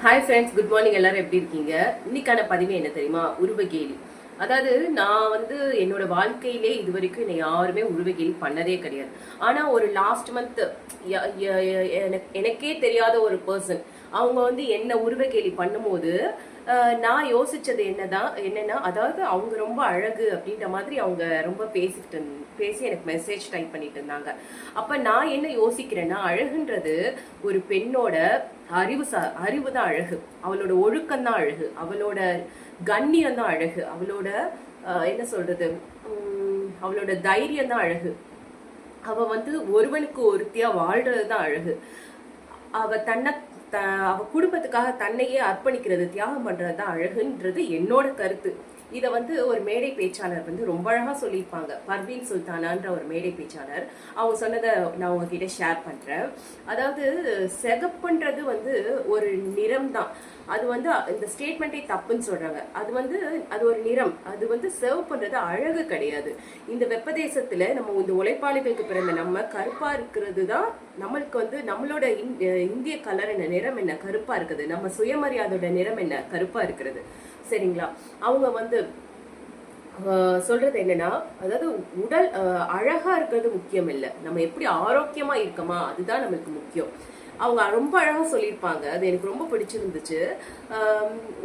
Hi friends, good morning. எல்லாரும் எப்படி இருக்கீங்க? இன்னைக்கான பதிவு என்ன தெரியுமா? உருவகேலி. அதாவது நான் என்னோட வாழ்க்கையிலே இது வரைக்கும் என்னை யாருமே உருவகேலி பண்ணதே கிடையாது. ஆனா ஒரு லாஸ்ட் மந்த் எனக்கே தெரியாத ஒரு பர்சன் அவங்க என்ன உருவகேலி பண்ணும்போது நான் யோசிச்சது என்னன்னா, அதாவது அவங்க ரொம்ப அழகு அப்படின்ற மாதிரி அவங்க ரொம்ப பேசி எனக்கு மெசேஜ் டைப் பண்ணிட்டு இருந்தாங்க. அப்ப நான் என்ன யோசிக்கிறேன்னா, அழகுன்றது ஒரு பெண்ணோட அறிவு தான் அழகு, அவளோட ஒழுக்கம் தான் அழகு, அவளோட கண்ணியம் தான் அழகு, அவளோட என்ன சொல்றது, அவளோட தைரியம் தான் அழகு. அவ ஒருவனுக்கு ஒருத்தியா வாழ்றது தான் அழகு. அவ அவ குடும்பத்துக்காக தன்னையே அர்ப்பணிக்கிறது, தியாகம் பண்றது தான் அழகுன்றது என்னோட கருத்து. இதை ஒரு மேடை பேச்சாளர் ரொம்ப அழகா சொல்லியிருப்பாங்க. பர்வீன் சுல்தானான்ற ஒரு மேடை பேச்சாளர் அவங்க சொன்னதை நான் உங்ககிட்ட ஷேர் பண்றேன். அதாவது சிகப்புன்றது ஒரு நிறம் தான். அது இந்த ஸ்டேட்மெண்ட்டே தப்புன்னு சொல்றாங்க. அது ஒரு நிறம். அது சர்வ் பண்றது அழகு கிடையாது. இந்த வெப்பதேசத்துல நம்ம இந்த உழைப்பாளிகளுக்கு பிறந்த நம்ம கருப்பா இருக்கிறது தான் நம்மளுக்கு நம்மளோட இந்திய கலர் என்ன, நிறம் என்ன, கருப்பா இருக்குது. நம்ம சுயமரியாதையோட நிறம் என்ன, கருப்பா இருக்கிறது. சரிங்களா? அவங்க சொல்றது என்னன்னா, அதாவது உடல் அழகா இருக்கிறது முக்கியம் இல்லை, நம்ம எப்படி ஆரோக்கியமா இருக்கமா அதுதான் நம்மளுக்கு முக்கியம். அவங்க ரொம்ப அழகா சொல்லியிருப்பாங்க. அது எனக்கு ரொம்ப பிடிச்சிருந்துச்சு.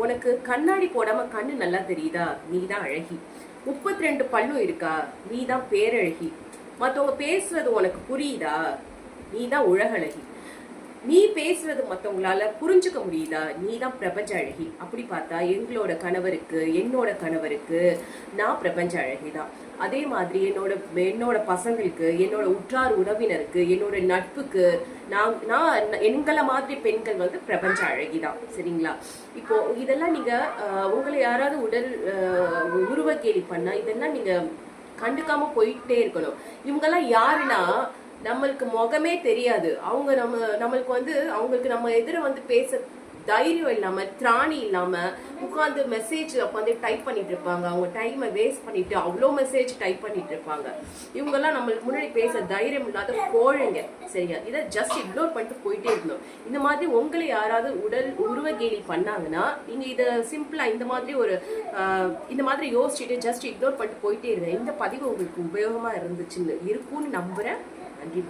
உனக்கு கண்ணாடி போடாம கண்ணு நல்லா தெரியுதா, நீ தான் அழகி. 32 பல்லும் இருக்கா, நீ தான் பேரழகி. மற்றவங்க பேசுறது உனக்கு புரியுதா, நீ தான் உலகழகி. நீ பேசுறது மற்றவங்களால புரிஞ்சுக்க முடியுதா, நீ தான் பிரபஞ்ச அழகி. அப்படி பார்த்தா என்னோட கணவருக்கு நான் பிரபஞ்ச அழகிதான். அதே மாதிரி என்னோட பசங்களுக்கு, என்னோட உற்றார் உறவினருக்கு, என்னோட நட்புக்கு நான் எங்களை மாதிரி பெண்கள் பிரபஞ்ச அழகிதான். சரிங்களா? இப்போ இதெல்லாம் நீங்க உங்களை யாராவது உருவகேலி பண்ணா இதெல்லாம் நீங்க கண்டுக்காம போயிட்டே இருக்கணும். இவங்கெல்லாம் யாருன்னா, நம்மளுக்கு முகமே தெரியாது. அவங்க நம்மளுக்கு அவங்களுக்கு நம்ம எதிர பேச தைரியம் இல்லாம, திராணி இல்லாம உட்காந்து மெசேஜ் உட்காந்து டைப் பண்ணிட்டு இருப்பாங்க. அவங்க டைமை வேஸ்ட் பண்ணிட்டு அவ்வளோ மெசேஜ் டைப் பண்ணிட்டு இருப்பாங்க. இவங்கெல்லாம் நம்மளுக்கு முன்னாடி பேச தைரியம் இல்லாத கோழைங்க. சரியா? இதை ஜஸ்ட் இக்னோர் பண்ணிட்டு போயிட்டே இருக்கணும். இந்த மாதிரி உங்களை யாராவது உருவகேலி பண்ணாங்கன்னா நீங்க இதை சிம்பிளா இந்த மாதிரி யோசிச்சுட்டு ஜஸ்ட் இக்னோர் பண்ணிட்டு போயிட்டே இருங்க. இந்த பதிவு உங்களுக்கு உபயோகமா இருக்கும்னு நம்புறேன். நன்றி.